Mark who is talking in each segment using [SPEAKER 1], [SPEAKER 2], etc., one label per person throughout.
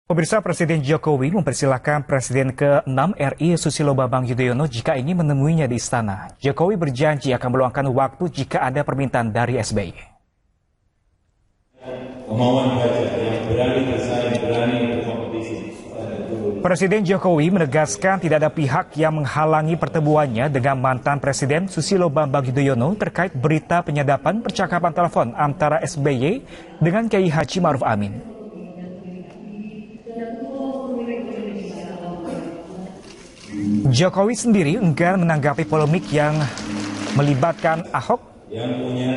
[SPEAKER 1] Pemirsa, Presiden Jokowi mempersilahkan Presiden ke-6 RI Susilo Bambang Yudhoyono jika ingin menemuinya di istana. Jokowi berjanji akan meluangkan waktu jika ada permintaan dari SBY. Presiden Jokowi menegaskan tidak ada pihak yang menghalangi pertemuannya dengan mantan Presiden Susilo Bambang Yudhoyono terkait berita penyadapan percakapan telepon antara SBY dengan Kiai Haji Ma'ruf Amin. Jokowi sendiri enggan menanggapi polemik yang melibatkan Ahok,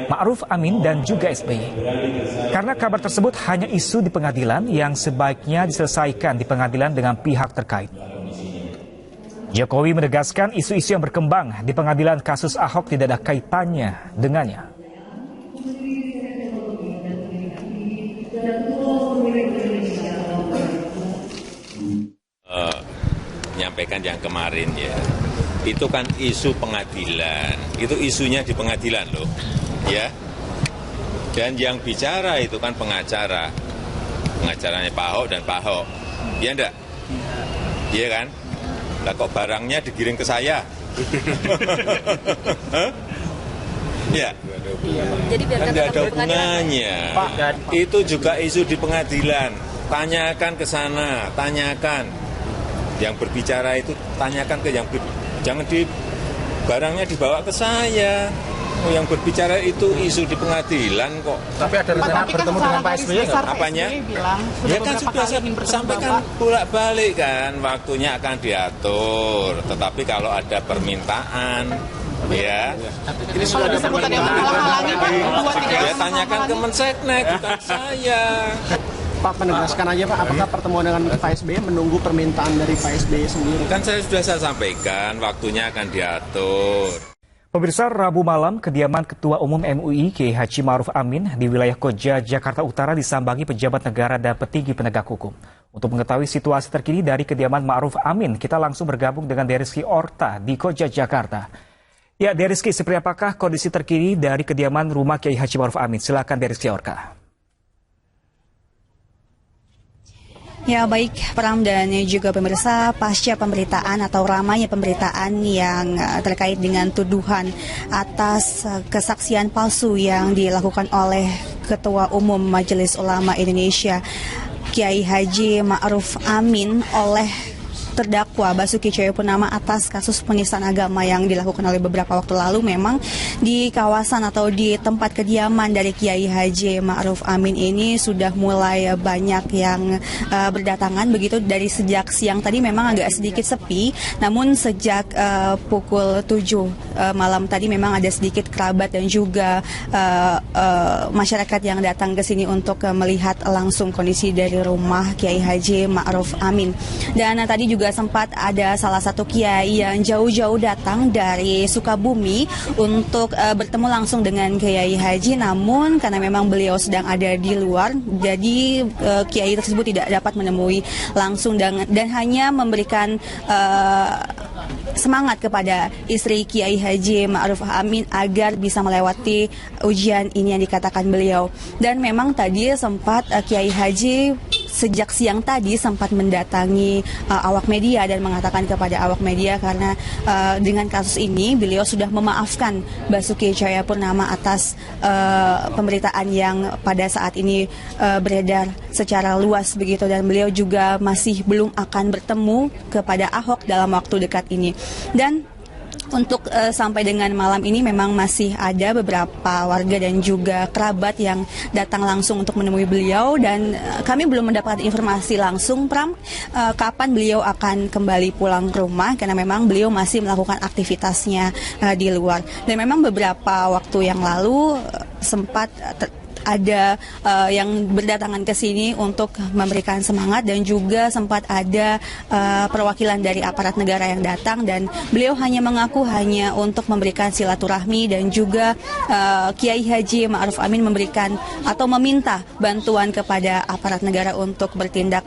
[SPEAKER 1] Ma'ruf Amin dan juga SBY. Karena kabar tersebut hanya isu di pengadilan yang sebaiknya diselesaikan di pengadilan dengan pihak terkait. Jokowi menegaskan isu-isu yang berkembang di pengadilan kasus Ahok tidak ada kaitannya dengannya.
[SPEAKER 2] Menyampaikan yang kemarin ya, itu kan isu pengadilan, itu isunya di pengadilan loh, ya. Dan yang bicara itu kan pengacaranya Pak Ahok dan Pak Ahok, ya enggak? Iya kan? Lah kok barangnya digiring ke saya? Ya, jadi kan nggak ada hubungannya. Itu juga isu di pengadilan. Tanyakan ke sana, tanyakan. Yang berbicara itu tanyakan ke yang jangan di barangnya dibawa ke saya. Oh, yang berbicara itu isu di pengadilan kok.
[SPEAKER 3] Tapi ada rencana bertemu dengan Pak SBY nggak?
[SPEAKER 2] Apanya? Ya kan sudah saya sampaikan bolak-balik kan, waktunya akan diatur. Tetapi kalau ada permintaan, ya,
[SPEAKER 3] ini sudah ada permintaan.
[SPEAKER 2] Ya tanyakan ke Menseknek, bukan saya.
[SPEAKER 3] Pak, menegaskan aja Pak, apakah pertemuan dengan Pak SBY menunggu permintaan dari Pak SBY sendiri?
[SPEAKER 2] Kan saya sampaikan, waktunya akan diatur.
[SPEAKER 1] Pemirsa, Rabu malam, kediaman Ketua Umum MUI Kiai Haji Ma'ruf Amin di wilayah Koja, Jakarta Utara disambangi pejabat negara dan petinggi penegak hukum. Untuk mengetahui situasi terkini dari kediaman Ma'ruf Amin, kita langsung bergabung dengan Deriski Orta di Koja, Jakarta. Ya, Deriski, seperti apakah kondisi terkini dari kediaman rumah Kiai Haji Ma'ruf Amin? Silakan Deriski Orta.
[SPEAKER 4] Ya baik, Pram dan juga pemirsa, pasca pemberitaan atau ramainya pemberitaan yang terkait dengan tuduhan atas kesaksian palsu yang dilakukan oleh Ketua Umum Majelis Ulama Indonesia Kiai Haji Ma'ruf Amin oleh terdakwa Basuki Cahayapurnama atas kasus penistaan agama yang dilakukan oleh beberapa waktu lalu, memang di kawasan atau di tempat kediaman dari Kiai Haji Ma'ruf Amin ini sudah mulai banyak yang berdatangan begitu. Dari sejak siang tadi memang agak sedikit sepi, namun sejak pukul 7 malam tadi memang ada sedikit kerabat dan juga masyarakat yang datang ke sini untuk melihat langsung kondisi dari rumah Kiai Haji Ma'ruf Amin. Dan tadi juga sempat ada salah satu kiai yang jauh-jauh datang dari Sukabumi untuk bertemu langsung dengan Kiai Haji, namun karena memang beliau sedang ada di luar, jadi kiai tersebut tidak dapat menemui langsung dan hanya memberikan semangat kepada istri Kiai Haji Ma'ruf Amin agar bisa melewati ujian ini yang dikatakan beliau. Dan memang tadi sempat Kiai Haji sejak siang tadi sempat mendatangi awak media dan mengatakan kepada awak media karena dengan kasus ini beliau sudah memaafkan Basuki Cahayapurnama atas pemberitaan yang pada saat ini beredar secara luas begitu, dan beliau juga masih belum akan bertemu kepada Ahok dalam waktu dekat ini. Dan untuk sampai dengan malam ini memang masih ada beberapa warga dan juga kerabat yang datang langsung untuk menemui beliau, dan kami belum mendapatkan informasi langsung, Pram, kapan beliau akan kembali pulang ke rumah karena memang beliau masih melakukan aktivitasnya di luar. Dan memang beberapa waktu yang lalu sempat ada yang berdatangan ke sini untuk memberikan semangat, dan juga sempat ada perwakilan dari aparat negara yang datang, dan beliau hanya mengaku hanya untuk memberikan silaturahmi, dan juga Kiai Haji Ma'ruf Amin memberikan atau meminta bantuan kepada aparat negara untuk bertindak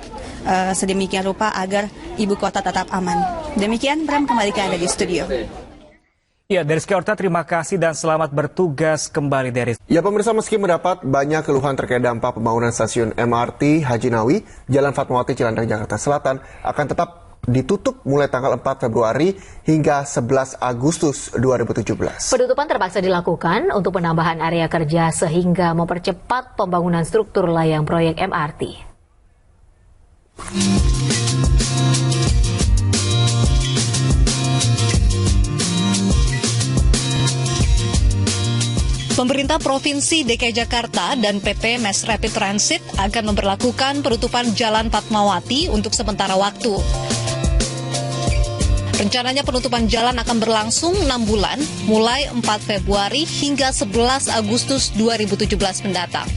[SPEAKER 4] sedemikian rupa agar ibu kota tetap aman. Demikian, Bram, kembali ke Anda di studio.
[SPEAKER 1] Ya, dari Jakarta terima kasih dan selamat bertugas kembali dari.
[SPEAKER 5] Ya pemirsa, meski mendapat banyak keluhan terkait dampak pembangunan stasiun MRT Haji Nawi, Jalan Fatmawati Cilandak Jakarta Selatan akan tetap ditutup mulai tanggal 4 Februari hingga 11 Agustus 2017.
[SPEAKER 6] Penutupan terpaksa dilakukan untuk penambahan area kerja sehingga mempercepat pembangunan struktur layang proyek MRT.
[SPEAKER 7] Pemerintah Provinsi DKI Jakarta dan PT Mass Rapid Transit akan memberlakukan penutupan Jalan Fatmawati untuk sementara waktu. Rencananya penutupan jalan akan berlangsung 6 bulan, mulai 4 Februari hingga 11 Agustus 2017 mendatang.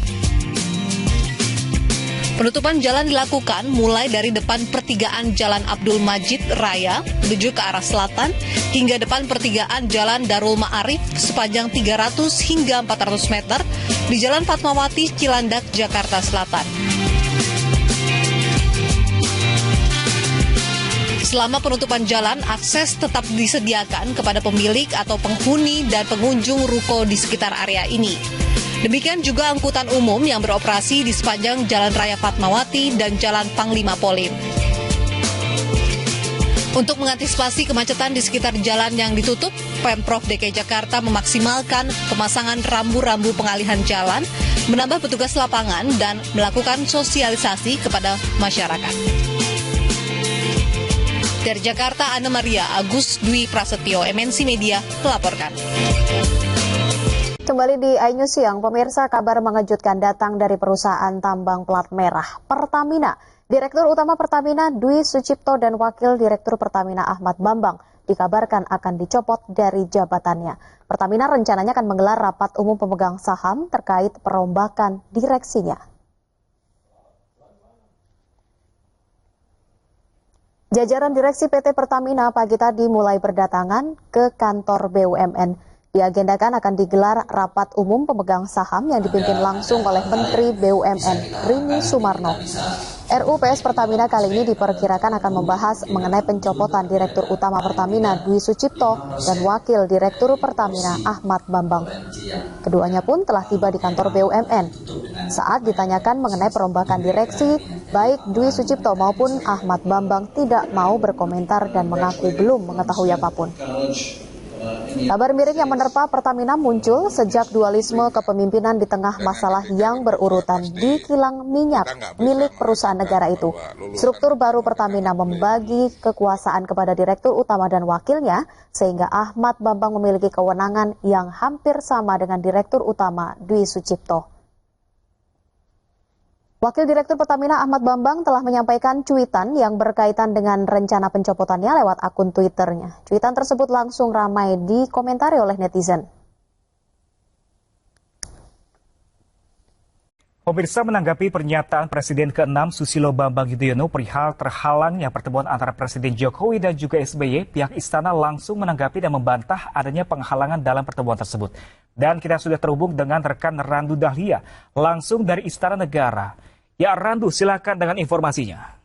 [SPEAKER 7] Penutupan jalan dilakukan mulai dari depan pertigaan Jalan Abdul Majid Raya menuju ke arah selatan hingga depan pertigaan Jalan Darul Ma'arif sepanjang 300 hingga 400 meter di Jalan Fatmawati Cilandak, Jakarta Selatan. Selama penutupan jalan, akses tetap disediakan kepada pemilik atau penghuni dan pengunjung ruko di sekitar area ini. Demikian juga angkutan umum yang beroperasi di sepanjang Jalan Raya Fatmawati dan Jalan Panglima Polim. Untuk mengantisipasi kemacetan di sekitar jalan yang ditutup, Pemprov DKI Jakarta memaksimalkan pemasangan rambu-rambu pengalihan jalan, menambah petugas lapangan, dan melakukan sosialisasi kepada masyarakat. Dari Jakarta, Anna Maria Agus Dwi Prasetyo, MNC Media, melaporkan.
[SPEAKER 8] Kembali di iNews Siang, pemirsa, kabar mengejutkan datang dari perusahaan tambang plat merah Pertamina. Direktur Utama Pertamina Dwi Sucipto dan Wakil Direktur Pertamina Ahmad Bambang dikabarkan akan dicopot dari jabatannya. Pertamina rencananya akan menggelar rapat umum pemegang saham terkait perombakan direksinya. Jajaran direksi PT Pertamina pagi tadi mulai berdatangan ke kantor BUMN. Diagendakan akan digelar rapat umum pemegang saham yang dipimpin langsung oleh Menteri BUMN Rini Sumarno. RUPS Pertamina kali ini diperkirakan akan membahas mengenai pencopotan Direktur Utama Pertamina Dwi Sucipto dan Wakil Direktur Pertamina Ahmad Bambang. Keduanya pun telah tiba di kantor BUMN. Saat ditanyakan mengenai perombakan direksi, baik Dwi Sucipto maupun Ahmad Bambang tidak mau berkomentar dan mengaku belum mengetahui apapun. Kabar miring yang menerpa Pertamina muncul sejak dualisme kepemimpinan di tengah masalah yang berurutan di kilang minyak milik perusahaan negara itu. Struktur baru Pertamina membagi kekuasaan kepada Direktur Utama dan wakilnya, sehingga Ahmad Bambang memiliki kewenangan yang hampir sama dengan Direktur Utama Dwi Sucipto. Wakil Direktur Pertamina Ahmad Bambang telah menyampaikan cuitan yang berkaitan dengan rencana pencopotannya lewat akun Twitternya. Cuitan tersebut langsung ramai dikomentari oleh netizen.
[SPEAKER 1] Pemirsa, menanggapi pernyataan Presiden ke-6 Susilo Bambang Yudhoyono perihal terhalangnya pertemuan antara Presiden Jokowi dan juga SBY, pihak istana langsung menanggapi dan membantah adanya penghalangan dalam pertemuan tersebut. Dan kita sudah terhubung dengan rekan Randu Dahlia, langsung dari Istana Negara. Ya Randu, silakan dengan informasinya.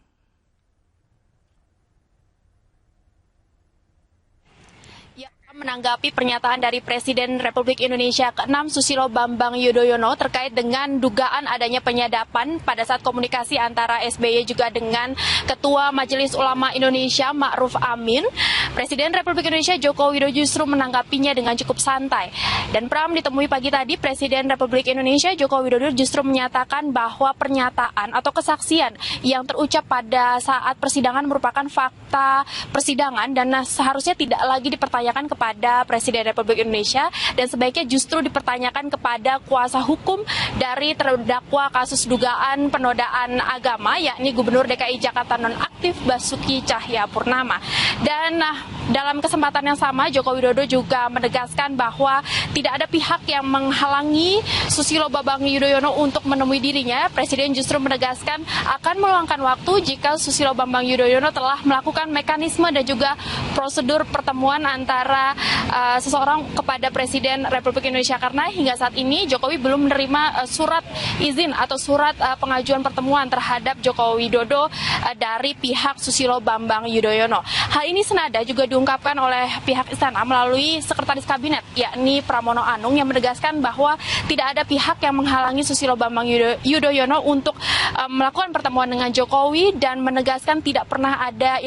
[SPEAKER 9] Menanggapi pernyataan dari Presiden Republik Indonesia ke-6 Susilo Bambang Yudhoyono terkait dengan dugaan adanya penyadapan pada saat komunikasi antara SBY juga dengan Ketua Majelis Ulama Indonesia Ma'ruf Amin, Presiden Republik Indonesia Joko Widodo justru menanggapinya dengan cukup santai. Dan Pram, ditemui pagi tadi, Presiden Republik Indonesia Joko Widodo justru menyatakan bahwa pernyataan atau kesaksian yang terucap pada saat persidangan merupakan fakta persidangan dan seharusnya tidak lagi dipertanyakan kepada Presiden Republik Indonesia dan sebaiknya justru dipertanyakan kepada kuasa hukum dari terdakwa kasus dugaan penodaan agama, yakni Gubernur DKI Jakarta nonaktif Basuki Cahayapurnama. Dan dalam kesempatan yang sama, Joko Widodo juga menegaskan bahwa tidak ada pihak yang menghalangi Susilo Bambang Yudhoyono untuk menemui dirinya. Presiden justru menegaskan akan meluangkan waktu jika Susilo Bambang Yudhoyono telah melakukan mekanisme dan juga prosedur pertemuan antara seseorang kepada Presiden Republik Indonesia, karena hingga saat ini Jokowi belum menerima surat izin atau surat pengajuan pertemuan terhadap Joko Widodo dari pihak Susilo Bambang Yudhoyono. Hal ini senada juga diungkapkan oleh pihak istana melalui Sekretaris Kabinet, yakni Pramono Anung, yang menegaskan bahwa tidak ada pihak yang menghalangi Susilo Bambang Yudhoyono untuk melakukan pertemuan dengan Jokowi, dan menegaskan tidak pernah ada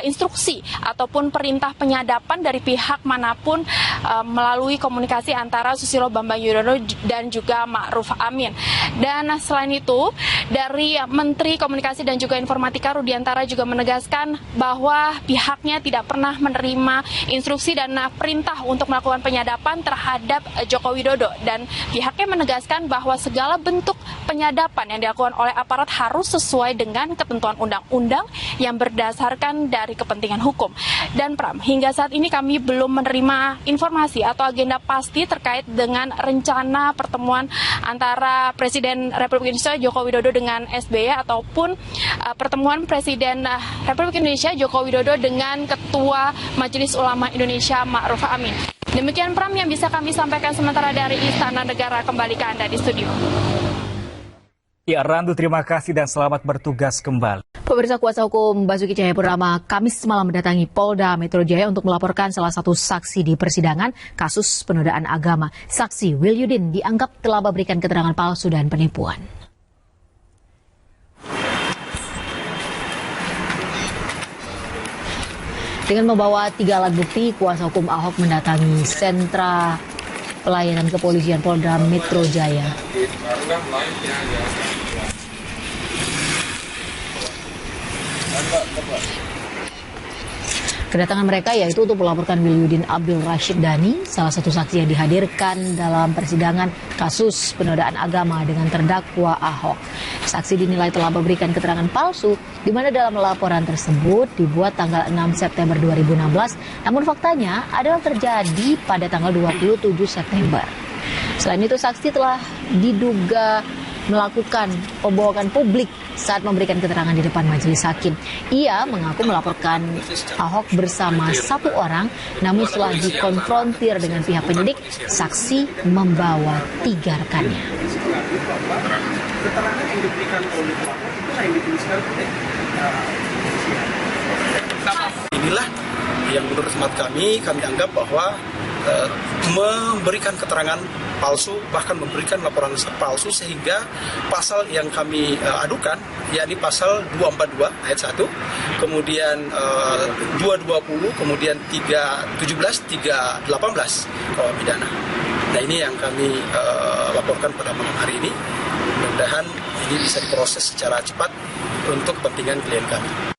[SPEAKER 9] instruksi ataupun perintah penyadapan dari pihak manapun melalui komunikasi antara Susilo Bambang Yudhoyono dan juga Ma'ruf Amin. Dan selain itu, dari Menteri Komunikasi dan juga Informatika Rudiantara juga menegaskan bahwa pihaknya tidak pernah menerima instruksi dan perintah untuk melakukan penyadapan terhadap Joko Widodo, dan pihaknya menegaskan bahwa segala bentuk penyadapan yang dilakukan oleh aparat harus sesuai dengan ketentuan undang-undang yang berdasarkan dari kepentingan hukum. Dan Pram, hingga saat ini kami belum menerima informasi atau agenda pasti terkait dengan rencana pertemuan antara Presiden Republik Indonesia Joko Widodo dengan SBY ataupun pertemuan Presiden Republik Indonesia Joko Widodo dengan Ketua Majelis Ulama Indonesia Ma'ruf Amin. Demikian Pram yang bisa kami sampaikan sementara dari Istana Negara. Kembali ke Anda di studio.
[SPEAKER 1] Ya, Randu, terima kasih dan selamat bertugas kembali.
[SPEAKER 6] Pemirsa, kuasa hukum Basuki Cahayapurnama Kamis malam mendatangi Polda Metro Jaya untuk melaporkan salah satu saksi di persidangan kasus penodaan agama. Saksi Wilyudin dianggap telah memberikan keterangan palsu dan penipuan. Dengan membawa 3 alat bukti, kuasa hukum Ahok mendatangi sentra pelayanan kepolisian Polda Metro Jaya. Kedatangan mereka yaitu untuk melaporkan Wilyudin Abdul Rashid Dhani, salah satu saksi yang dihadirkan dalam persidangan kasus penodaan agama dengan terdakwa Ahok. Saksi dinilai telah memberikan keterangan palsu, di mana dalam laporan tersebut dibuat tanggal 6 September 2016, namun faktanya adalah terjadi pada tanggal 27 September. Selain itu, saksi telah diduga melakukan pembohongan publik saat memberikan keterangan di depan majelis hakim. Ia mengaku melaporkan Ahok bersama 1 orang, namun setelah dikonfrontir dengan pihak penyidik, saksi membawa 3 rekannya.
[SPEAKER 3] Keterangan yang diberikan oleh pelapor itu yang dituliskan oleh inilah yang menurut hemat kami anggap bahwa memberikan keterangan palsu, bahkan memberikan laporan palsu, sehingga pasal yang kami adukan, yakni pasal 242 ayat 1, kemudian 220, kemudian 317, 318 KUH pidana. Nah, ini yang kami laporkan pada malam hari ini. Mudah-mudahan ini bisa diproses secara cepat untuk kepentingan klien kami.